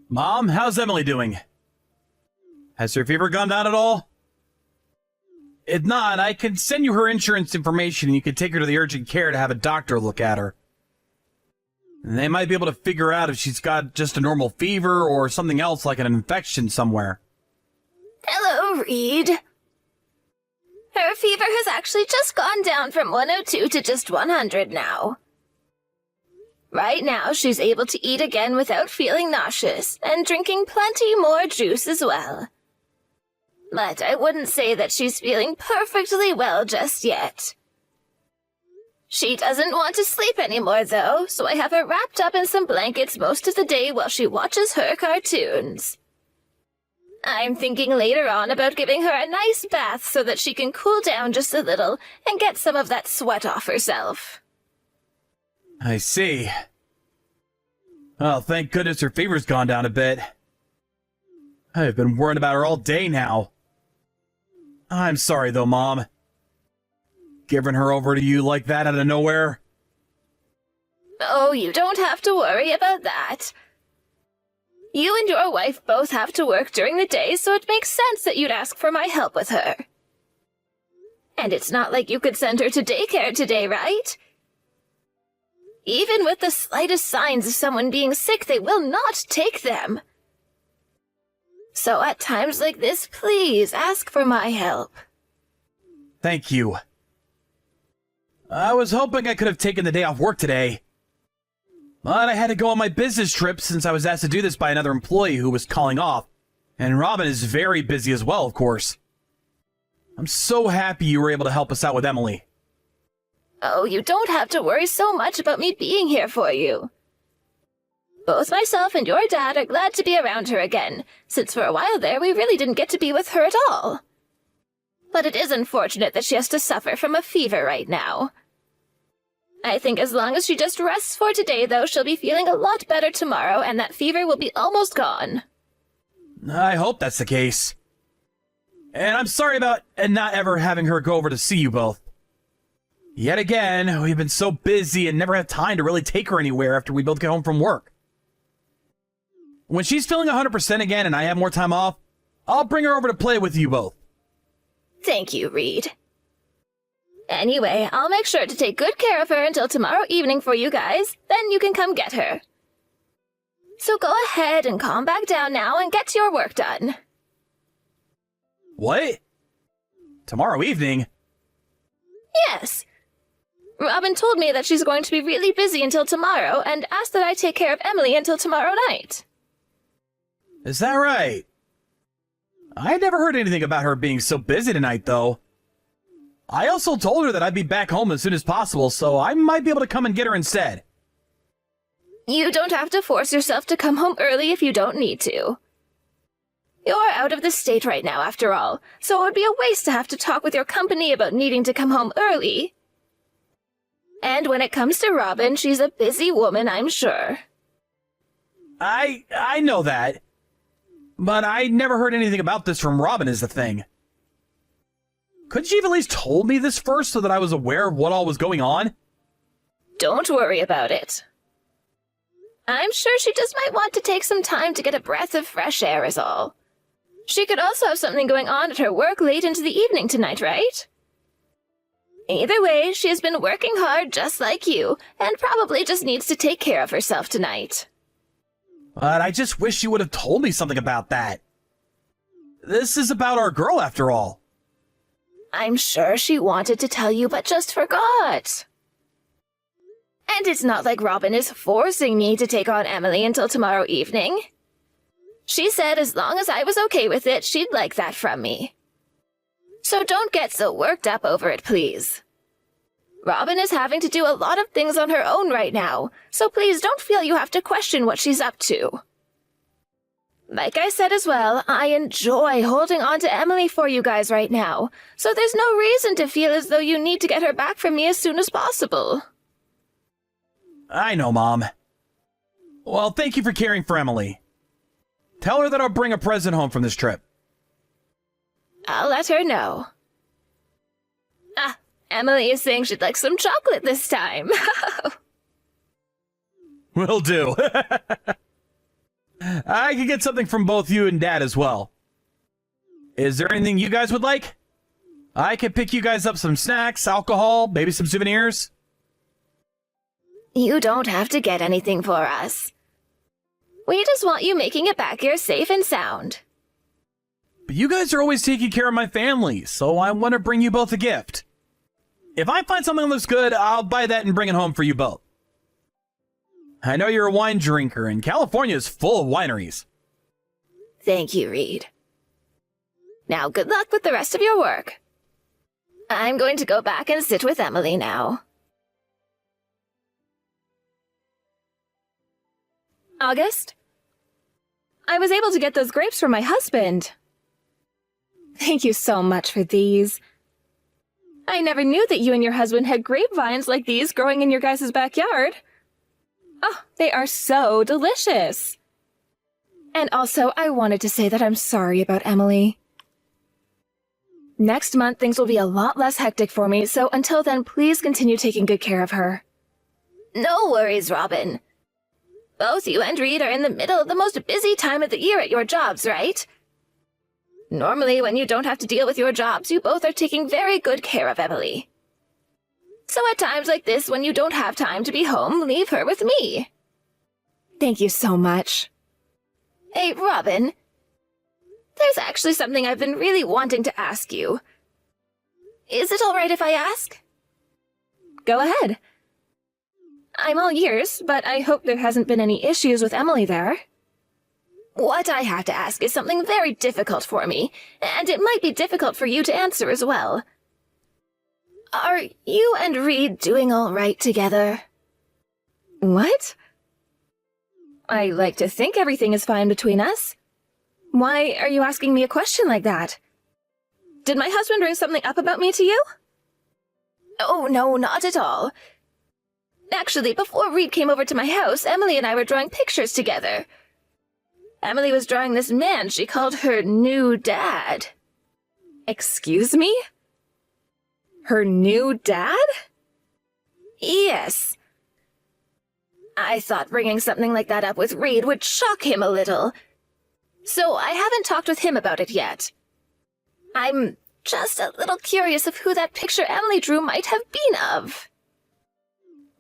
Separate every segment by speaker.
Speaker 1: Mom, how's Emily doing? Has her fever gone down at all? If not, I can send you her insurance information and you can take her to the urgent care to have a doctor look at her. And they might be able to figure out if she's got just a normal fever or something else like an infection somewhere.
Speaker 2: Hello, Reed. Her fever has actually just gone down from 102 to just 100 now. Right now, she's able to eat again without feeling nauseous, and drinking plenty more juice as well. But I wouldn't say that she's feeling perfectly well just yet. She doesn't want to sleep anymore, though, so I have her wrapped up in some blankets most of the day while she watches her cartoons. I'm thinking later on about giving her a nice bath so that she can cool down just a little and get some of that sweat off herself.
Speaker 1: I see. Well, thank goodness her fever's gone down a bit. I've been worrying about her all day now. I'm sorry though, Mom. Giving her over to you like that out of nowhere?
Speaker 2: Oh, you don't have to worry about that. You and your wife both have to work during the day, so it makes sense that you'd ask for my help with her. And it's not like you could send her to daycare today, right? Even with the slightest signs of someone being sick, they will not take them. So at times like this, please ask for my help.
Speaker 1: Thank you. I was hoping I could have taken the day off work today. But I had to go on my business trip since I was asked to do this by another employee who was calling off. And Robin is very busy as well, of course. I'm so happy you were able to help us out with Emily.
Speaker 2: Oh, you don't have to worry so much about me being here for you. Both myself and your dad are glad to be around her again, since for a while there we really didn't get to be with her at all. But it is unfortunate that she has to suffer from a fever right now. I think as long as she just rests for today, though, she'll be feeling a lot better tomorrow, and that fever will be almost gone.
Speaker 1: I hope that's the case. And I'm sorry about not ever having her go over to see you both. Yet again, we've been so busy and never had time to really take her anywhere after we both get home from work. When she's feeling 100% again and I have more time off, I'll bring her over to play with you both.
Speaker 2: Thank you, Reed. Anyway, I'll make sure to take good care of her until tomorrow evening for you guys, then you can come get her. So go ahead and calm back down now and get your work done.
Speaker 1: What? Tomorrow evening?
Speaker 2: Yes. Robin told me that she's going to be really busy until tomorrow and asked that I take care of Emily until tomorrow night.
Speaker 1: Is that right? I never heard anything about her being so busy tonight, though. I also told her that I'd be back home as soon as possible, so I might be able to come and get her instead.
Speaker 2: You don't have to force yourself to come home early if you don't need to. You're out of the state right now, after all, so it would be a waste to have to talk with your company about needing to come home early. And when it comes to Robin, she's a busy woman, I'm sure.
Speaker 1: I know that. But I never heard anything about this from Robin is the thing. Couldn't she have at least told me this first so that I was aware of what all was going on?
Speaker 2: Don't worry about it. I'm sure she just might want to take some time to get a breath of fresh air is all. She could also have something going on at her work late into the evening tonight, right? Either way, she has been working hard just like you, and probably just needs to take care of herself tonight.
Speaker 1: But I just wish you would have told me something about that. This is about our girl, after all.
Speaker 2: I'm sure she wanted to tell you, but just forgot. And it's not like Robin is forcing me to take on Emily until tomorrow evening. She said as long as I was okay with it, she'd like that from me. So don't get so worked up over it, please. Robin is having to do a lot of things on her own right now, so please don't feel you have to question what she's up to. Like I said as well, I enjoy holding on to Emily for you guys right now, so there's no reason to feel as though you need to get her back from me as soon as possible.
Speaker 1: I know, Mom. Well, thank you for caring for Emily. Tell her that I'll bring a present home from this trip.
Speaker 2: I'll let her know. Ah, Emily is saying she'd like some chocolate this time.
Speaker 1: Will do. I could get something from both you and Dad as well. Is there anything you guys would like? I could pick you guys up some snacks, alcohol, maybe some souvenirs.
Speaker 2: You don't have to get anything for us. We just want you making it back here safe and sound.
Speaker 1: But you guys are always taking care of my family, so I want to bring you both a gift. If I find something that looks good, I'll buy that and bring it home for you both. I know you're a wine drinker, and California is full of wineries.
Speaker 2: Thank you, Reed. Now, good luck with the rest of your work. I'm going to go back and sit with Emily now. August? I was able to get those grapes from my husband. Thank you so much for these. I never knew that you and your husband had grapevines like these growing in your guys' backyard. Oh, they are so delicious. And also, I wanted to say that I'm sorry about Emily. Next month, things will be a lot less hectic for me, so until then, please continue taking good care of her. No worries, Robin. Both you and Reed are in the middle of the most busy time of the year at your jobs, right? Normally, when you don't have to deal with your jobs, you both are taking very good care of Emily. So at times like this, when you don't have time to be home, leave her with me. Thank you so much. Hey, Robin. There's actually something I've been really wanting to ask you. Is it all right if I ask? Go ahead. I'm all ears, but I hope there hasn't been any issues with Emily there. What I have to ask is something very difficult for me, and it might be difficult for you to answer as well. Are you and Reed doing all right together? What? I like to think everything is fine between us. Why are you asking me a question like that? Did my husband bring something up about me to you? Oh, no, not at all. Actually, before Reed came over to my house, Emily and I were drawing pictures together. Emily was drawing this man she called her new dad. Excuse me? Her new dad? Yes. I thought bringing something like that up with Reed would shock him a little. So I haven't talked with him about it yet. I'm just a little curious of who that picture Emily drew might have been of.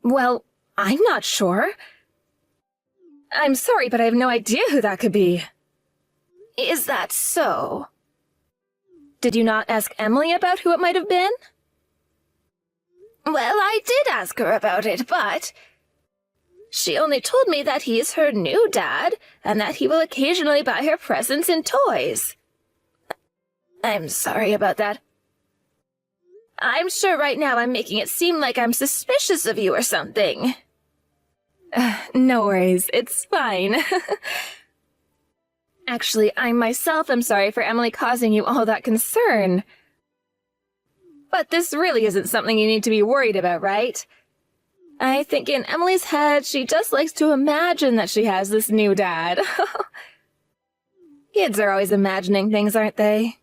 Speaker 2: Well, I'm not sure. I'm sorry, but I have no idea who that could be. Is that so? Did you not ask Emily about who it might have been? Well, I did ask her about it, but she only told me that he's her new dad and that he will occasionally buy her presents and toys. I'm sorry about that. I'm sure right now I'm making it seem like I'm suspicious of you or something. No worries, it's fine. Actually, I myself am sorry for Emily causing you all that concern. But this really isn't something you need to be worried about, right? I think in Emily's head, she just likes to imagine that she has this new dad. Kids are always imagining things, aren't they?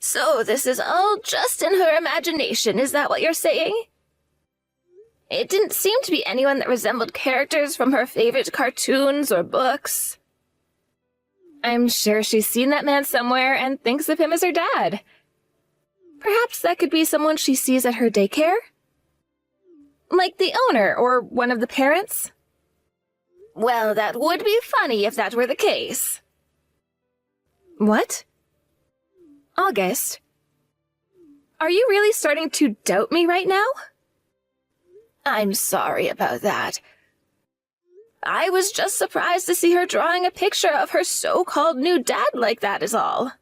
Speaker 2: So this is all just in her imagination, is that what you're saying? It didn't seem to be anyone that resembled characters from her favorite cartoons or books. I'm sure she's seen that man somewhere and thinks of him as her dad. Perhaps that could be someone she sees at her daycare? Like the owner or one of the parents? Well, that would be funny if that were the case. What? August? Are you really starting to doubt me right now? I'm sorry about that. I was just surprised to see her drawing a picture of her so-called new dad like that is all.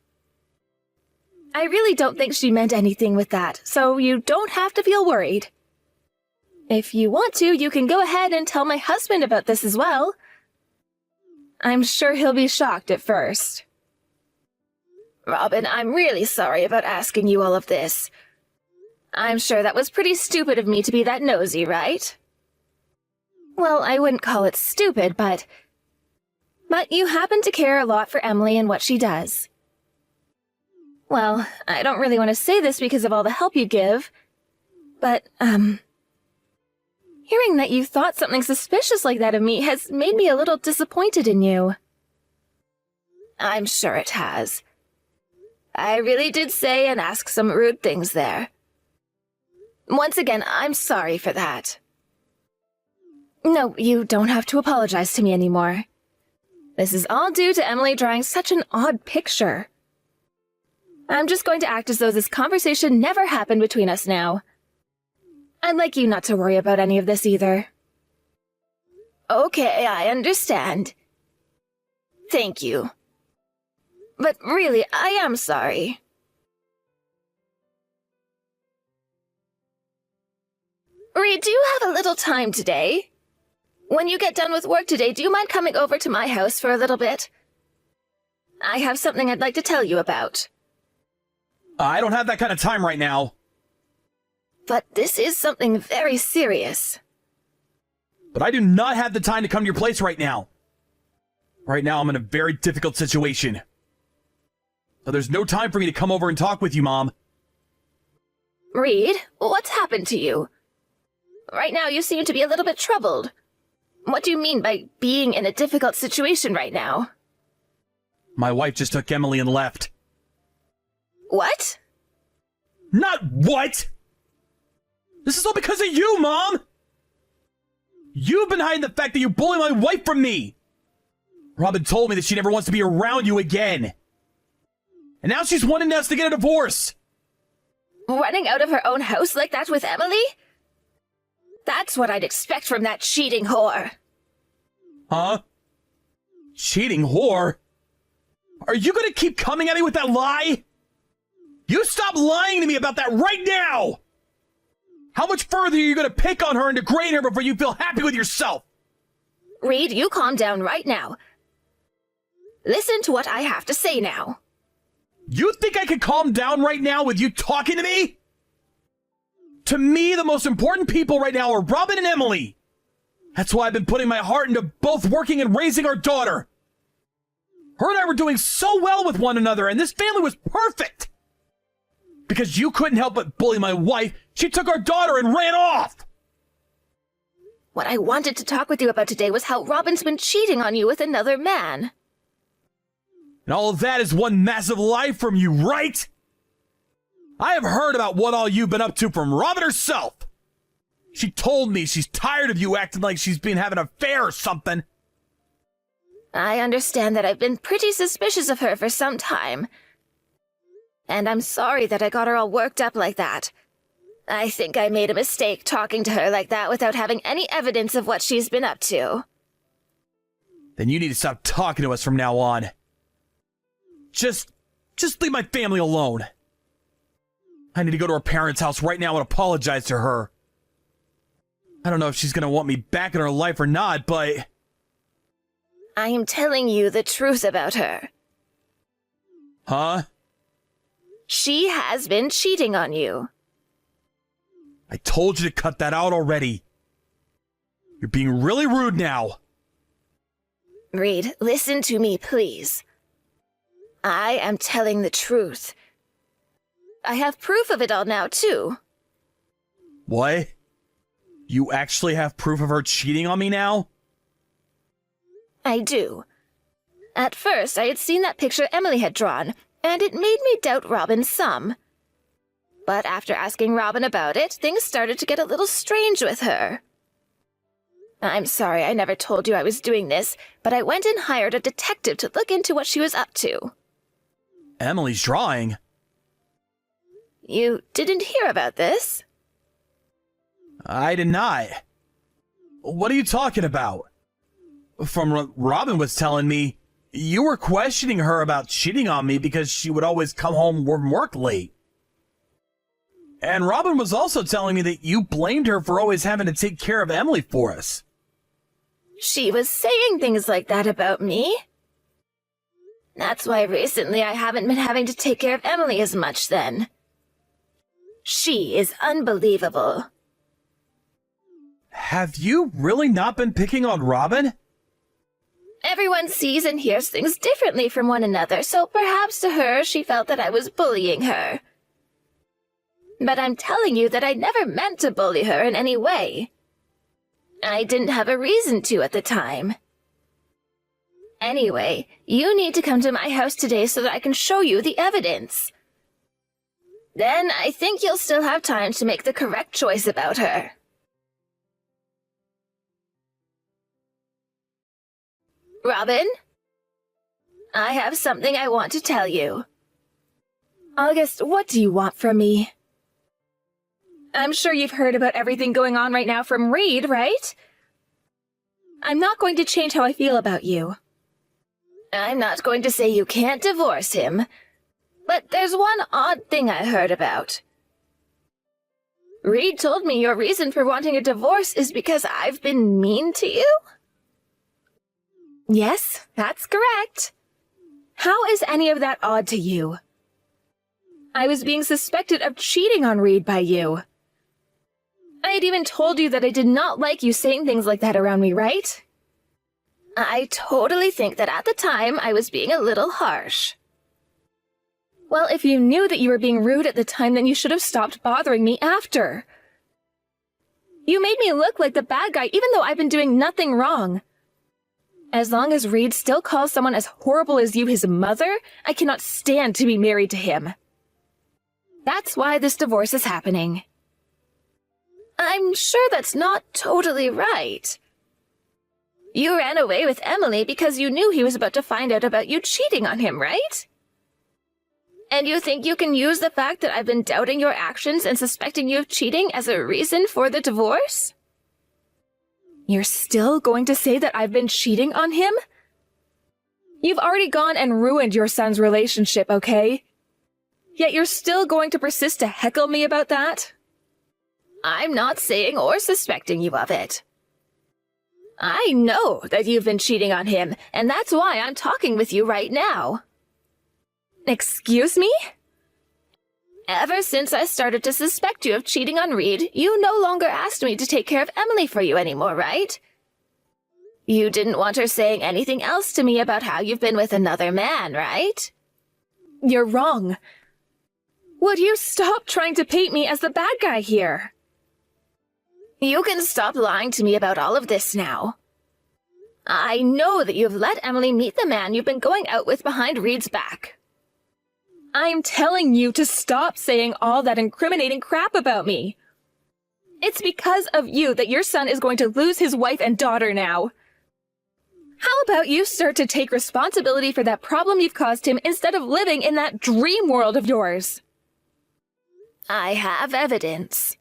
Speaker 2: I really don't think she meant anything with that, so you don't have to feel worried. If you want to, you can go ahead and tell my husband about this as well. I'm sure he'll be shocked at first. Robin, I'm really sorry about asking you all of this. I'm sure that was pretty stupid of me to be that nosy, right? Well, I wouldn't call it stupid, but you happen to care a lot for Emily and what she does. Well, I don't really want to say this because of all the help you give, but, Hearing that you thought something suspicious like that of me has made me a little disappointed in you. I'm sure it has. I really did say and ask some rude things there. Once again, I'm sorry for that. No, you don't have to apologize to me anymore. This is all due to Emily drawing such an odd picture. I'm just going to act as though this conversation never happened between us now. I'd like you not to worry about any of this either. Okay, I understand. Thank you. But really, I am sorry. Reed, do you have a little time today? When you get done with work today, do you mind coming over to my house for a little bit? I have something I'd like to tell you about.
Speaker 1: I don't have that kind of time right now.
Speaker 2: But this is something very serious.
Speaker 1: But I do not have the time to come to your place right now. Right now, I'm in a very difficult situation. So there's no time for me to come over and talk with you, Mom.
Speaker 2: Reed, what's happened to you? Right now, you seem to be a little bit troubled. What do you mean by being in a difficult situation right now?
Speaker 1: My wife just took Emily and left.
Speaker 2: What?
Speaker 1: Not what! This is all because of you, Mom! You've been hiding the fact that you bully my wife from me! Robin told me that she never wants to be around you again. And now she's wanting us to get a divorce!
Speaker 2: Running out of her own house like that with Emily? That's what I'd expect from that cheating whore.
Speaker 1: Huh? Cheating whore? Are you gonna keep coming at me with that lie? You stop lying to me about that right now! How much further are you gonna pick on her and degrade her before you feel happy with yourself?
Speaker 2: Reed, you calm down right now. Listen to what I have to say now.
Speaker 1: You think I can calm down right now with you talking to me? To me, the most important people right now are Robin and Emily. That's why I've been putting my heart into both working and raising our daughter. Her and I were doing so well with one another, and this family was perfect. Because you couldn't help but bully my wife, she took our daughter and ran off.
Speaker 2: What I wanted to talk with you about today was how Robin's been cheating on you with another man.
Speaker 1: And all of that is one massive lie from you, right? I have heard about what all you've been up to from Robin herself. She told me she's tired of you acting like she's been having an affair or something.
Speaker 2: I understand that I've been pretty suspicious of her for some time. And I'm sorry that I got her all worked up like that. I think I made a mistake talking to her like that without having any evidence of what she's been up to.
Speaker 1: Then you need to stop talking to us from now on. Just leave my family alone. I need to go to her parents' house right now and apologize to her. I don't know if she's gonna want me back in her life or not, but...
Speaker 2: I am telling you the truth about her.
Speaker 1: Huh?
Speaker 2: She has been cheating on you.
Speaker 1: I told you to cut that out already. You're being really rude now.
Speaker 2: Reed, listen to me, please. I am telling the truth. I have proof of it all now, too.
Speaker 1: What? You actually have proof of her cheating on me now?
Speaker 2: I do. At first, I had seen that picture Emily had drawn, and it made me doubt Robin some. But after asking Robin about it, things started to get a little strange with her. I'm sorry I never told you I was doing this, but I went and hired a detective to look into what she was up to.
Speaker 1: Emily's drawing?
Speaker 2: You didn't hear about this?
Speaker 1: I did not. What are you talking about? From what Robin was telling me, you were questioning her about cheating on me because she would always come home from work late. And Robin was also telling me that you blamed her for always having to take care of Emily for us.
Speaker 2: She was saying things like that about me. That's why recently I haven't been having to take care of Emily as much then. She is unbelievable.
Speaker 1: Have you really not been picking on Robin?
Speaker 2: Everyone sees and hears things differently from one another, so perhaps to her she felt that I was bullying her. But I'm telling you that I never meant to bully her in any way. I didn't have a reason to at the time. Anyway, you need to come to my house today so that I can show you the evidence. Then I think you'll still have time to make the correct choice about her. Robin? I have something I want to tell you.
Speaker 3: August, what do you want from me? I'm sure you've heard about everything going on right now from Reed, right? I'm not going to change how I feel about you.
Speaker 2: I'm not going to say you can't divorce him, but there's one odd thing I heard about. Reed told me your reason for wanting a divorce is because I've been mean to you?
Speaker 3: Yes, that's correct. How is any of that odd to you? I was being suspected of cheating on Reed by you. I had even told you that I did not like you saying things like that around me, right?
Speaker 2: I totally think that at the time I was being a little harsh.
Speaker 3: Well, if you knew that you were being rude at the time, then you should have stopped bothering me after. You made me look like the bad guy even though I've been doing nothing wrong. As long as Reed still calls someone as horrible as you his mother, I cannot stand to be married to him. That's why this divorce is happening.
Speaker 2: I'm sure that's not totally right. You ran away with Emily because you knew he was about to find out about you cheating on him, right? And you think you can use the fact that I've been doubting your actions and suspecting you of cheating as a reason for the divorce?
Speaker 3: You're still going to say that I've been cheating on him? You've already gone and ruined your son's relationship, okay? Yet you're still going to persist to heckle me about that?
Speaker 2: I'm not saying or suspecting you of it. I know that you've been cheating on him, and that's why I'm talking with you right now.
Speaker 3: Excuse me?
Speaker 2: Ever since I started to suspect you of cheating on Reed, you no longer asked me to take care of Emily for you anymore, right? You didn't want her saying anything else to me about how you've been with another man, right?
Speaker 3: You're wrong. Would you stop trying to paint me as the bad guy here?
Speaker 2: You can stop lying to me about all of this now. I know that you've let Emily meet the man you've been going out with behind Reed's back.
Speaker 3: I'm telling you to stop saying all that incriminating crap about me. It's because of you that your son is going to lose his wife and daughter now. How about you start to take responsibility for that problem you've caused him instead of living in that dream world of yours?
Speaker 2: I have evidence.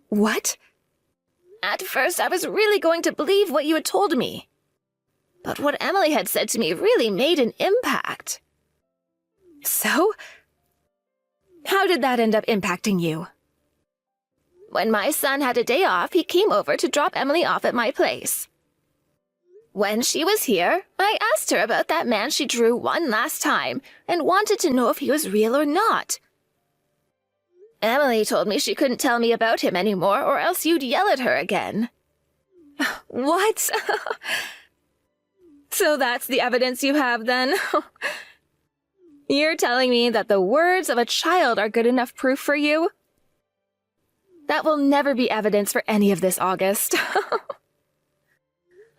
Speaker 3: What?
Speaker 2: At first, I was really going to believe what you had told me. But what Emily had said to me really made an impact.
Speaker 3: So? How did that end up impacting you?
Speaker 2: When my son had a day off, he came over to drop Emily off at my place. When she was here, I asked her about that man she drew one last time and wanted to know if he was real or not. Emily told me she couldn't tell me about him anymore or else you'd yell at her again.
Speaker 3: What? So that's the evidence you have then? You're telling me that the words of a child are good enough proof for you? That will never be evidence for any of this, August.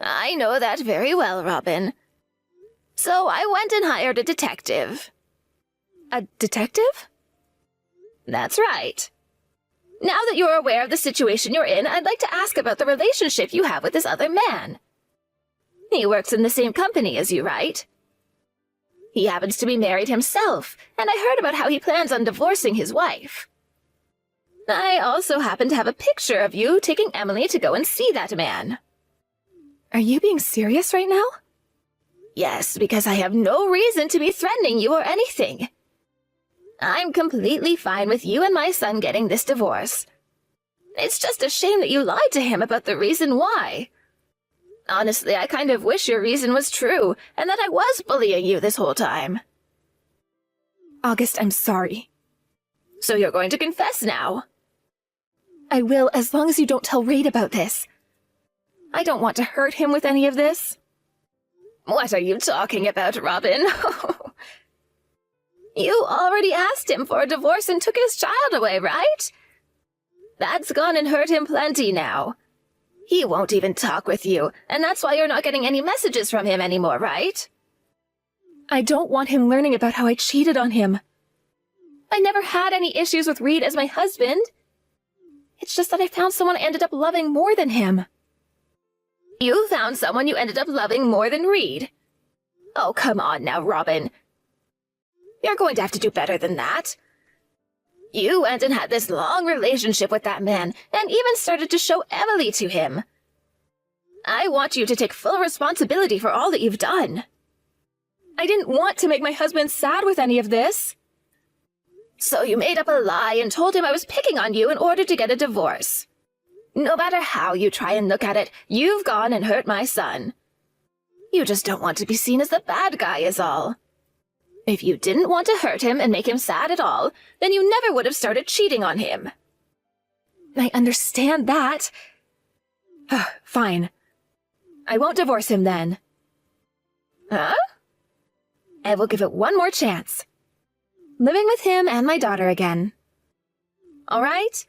Speaker 2: I know that very well, Robin. So I went and hired a detective.
Speaker 3: A detective?
Speaker 2: That's right. Now that you're aware of the situation you're in, I'd like to ask about the relationship you have with this other man. He works in the same company as you, right? He happens to be married himself, and I heard about how he plans on divorcing his wife. I also happen to have a picture of you taking Emily to go and see that man.
Speaker 3: Are you being serious right now?
Speaker 2: Yes, because I have no reason to be threatening you or anything. I'm completely fine with you and my son getting this divorce. It's just a shame that you lied to him about the reason why. Honestly, I kind of wish your reason was true, and that I was bullying you this whole time.
Speaker 3: August, I'm sorry.
Speaker 2: So you're going to confess now?
Speaker 3: I will, as long as you don't tell Reed about this. I don't want to hurt him with any of this.
Speaker 2: What are you talking about, Robin? You already asked him for a divorce and took his child away, right? That's gone and hurt him plenty now. He won't even talk with you, and that's why you're not getting any messages from him anymore, right?
Speaker 3: I don't want him learning about how I cheated on him. I never had any issues with Reed as my husband. It's just that I found someone I ended up loving more than him.
Speaker 2: You found someone you ended up loving more than Reed? Oh, come on now, Robin. You're going to have to do better than that. You went and had this long relationship with that man, and even started to show Emily to him. I want you to take full responsibility for all that you've done.
Speaker 3: I didn't want to make my husband sad with any of this.
Speaker 2: So you made up a lie and told him I was picking on you in order to get a divorce. No matter how you try and look at it, you've gone and hurt my son. You just don't want to be seen as the bad guy is all. If you didn't want to hurt him and make him sad at all, then you never would have started cheating on him.
Speaker 3: I understand that. Fine. I won't divorce him then.
Speaker 2: Huh?
Speaker 3: I will give it one more chance. Living with him and my daughter again. All right?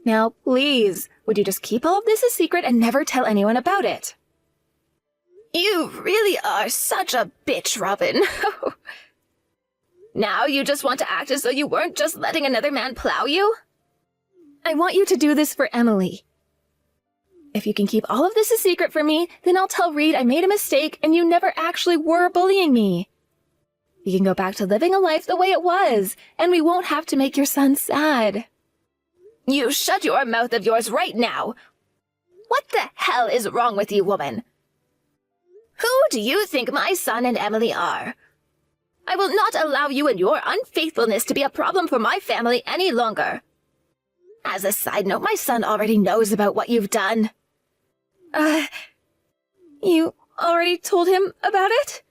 Speaker 3: Now, please, would you just keep all of this a secret and never tell anyone about it?
Speaker 2: You really are such a bitch, Robin. Now you just want to act as though you weren't just letting another man plow you?
Speaker 3: I want you to do this for Emily. If you can keep all of this a secret from me, then I'll tell Reed I made a mistake and you never actually were bullying me. You can go back to living a life the way it was, and we won't have to make your son sad.
Speaker 2: You shut your mouth of yours right now. What the hell is wrong with you, woman? Who do you think my son and Emily are? I will not allow you and your unfaithfulness to be a problem for my family any longer. As a side note, my son already knows about what you've done.
Speaker 3: You already told him about it?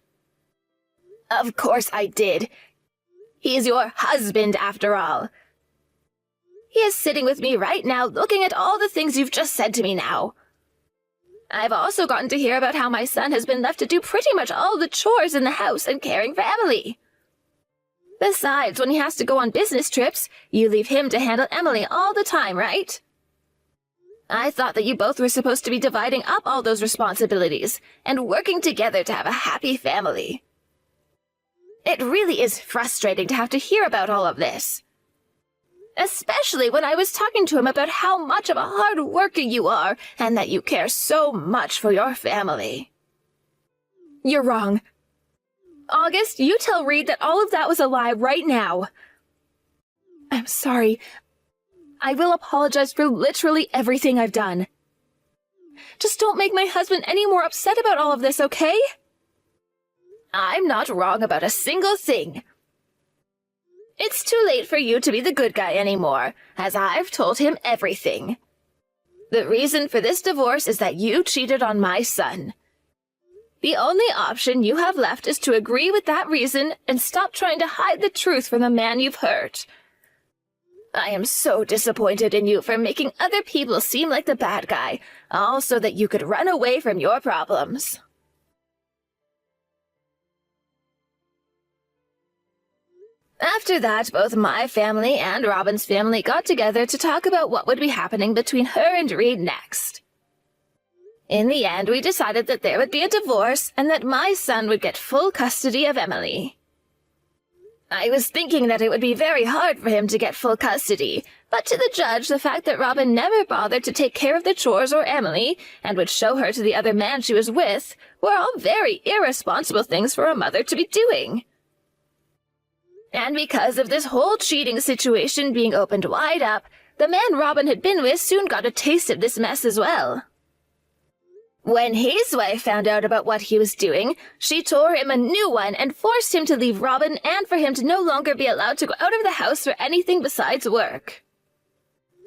Speaker 2: Of course I did. He's your husband, after all. He is sitting with me right now, looking at all the things you've just said to me now. I've also gotten to hear about how my son has been left to do pretty much all the chores in the house and caring for Emily. Besides, when he has to go on business trips, you leave him to handle Emily all the time, right? I thought that you both were supposed to be dividing up all those responsibilities and working together to have a happy family. It really is frustrating to have to hear about all of this. Especially when I was talking to him about how much of a hard worker you are and that you care so much for your family.
Speaker 3: You're wrong. August, you tell Reed that all of that was a lie right now. I'm sorry. I will apologize for literally everything I've done. Just don't make my husband any more upset about all of this, okay?
Speaker 2: I'm not wrong about a single thing. It's too late for you to be the good guy anymore, as I've told him everything. The reason for this divorce is that you cheated on my son. The only option you have left is to agree with that reason and stop trying to hide the truth from the man you've hurt. I am so disappointed in you for making other people seem like the bad guy, all so that you could run away from your problems. After that, both my family and Robin's family got together to talk about what would be happening between her and Reed next. In the end, we decided that there would be a divorce and that my son would get full custody of Emily. I was thinking that it would be very hard for him to get full custody, but to the judge, the fact that Robin never bothered to take care of the chores or Emily and would show her to the other man she was with were all very irresponsible things for a mother to be doing. And because of this whole cheating situation being opened wide up, the man Robin had been with soon got a taste of this mess as well. When his wife found out about what he was doing, she tore him a new one and forced him to leave Robin and for him to no longer be allowed to go out of the house for anything besides work.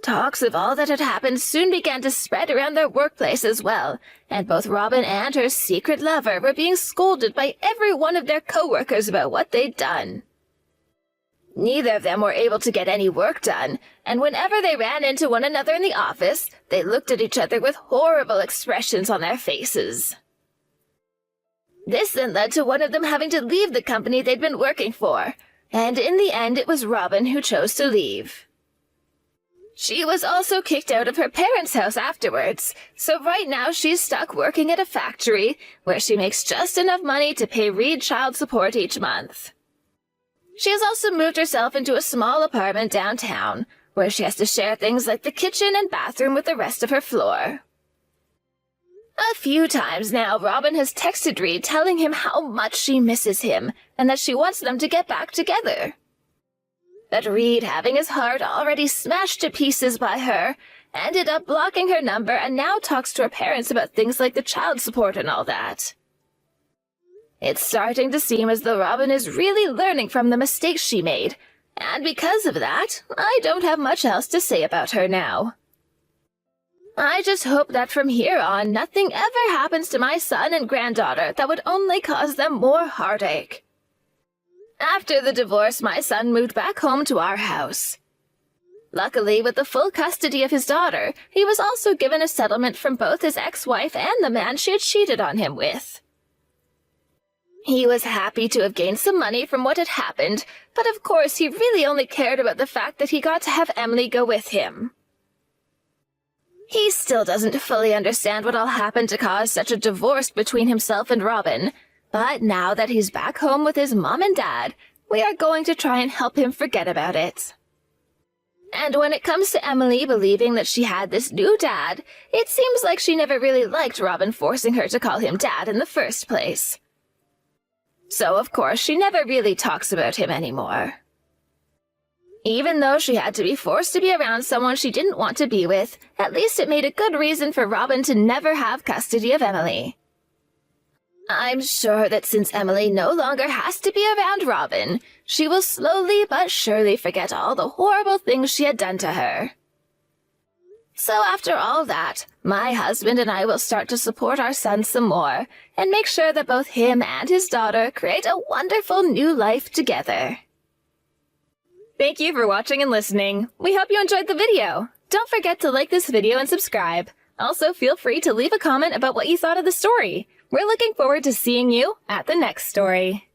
Speaker 2: Talks of all that had happened soon began to spread around their workplace as well, and both Robin and her secret lover were being scolded by every one of their co-workers about what they'd done. Neither of them were able to get any work done, and whenever they ran into one another in the office, they looked at each other with horrible expressions on their faces. This then led to one of them having to leave the company they'd been working for, and in the end it was Robin who chose to leave. She was also kicked out of her parents' house afterwards, so right now she's stuck working at a factory where she makes just enough money to pay Reed child support each month. She has also moved herself into a small apartment downtown, where she has to share things like the kitchen and bathroom with the rest of her floor. A few times now, Robin has texted Reed telling him how much she misses him and that she wants them to get back together. But Reed, having his heart already smashed to pieces by her, ended up blocking her number and now talks to her parents about things like the child support and all that. It's starting to seem as though Robin is really learning from the mistakes she made, and because of that, I don't have much else to say about her now. I just hope that from here on, nothing ever happens to my son and granddaughter that would only cause them more heartache. After the divorce, my son moved back home to our house. Luckily, with the full custody of his daughter, he was also given a settlement from both his ex-wife and the man she had cheated on him with. He was happy to have gained some money from what had happened, but of course he really only cared about the fact that he got to have Emily go with him. He still doesn't fully understand what all happened to cause such a divorce between himself and Robin, but now that he's back home with his mom and dad, we are going to try and help him forget about it. And when it comes to Emily believing that she had this new dad, it seems like she never really liked Robin forcing her to call him dad in the first place. So, of course, she never really talks about him anymore. Even though she had to be forced to be around someone she didn't want to be with, at least it made a good reason for Robin to never have custody of Emily. I'm sure that since Emily no longer has to be around Robin, she will slowly but surely forget all the horrible things she had done to her. So after all that, my husband and I will start to support our son some more and make sure that both him and his daughter create a wonderful new life together.
Speaker 3: Thank you for watching and listening. We hope you enjoyed the video. Don't forget to like this video and subscribe. Also, feel free to leave a comment about what you thought of the story. We're looking forward to seeing you at the next story.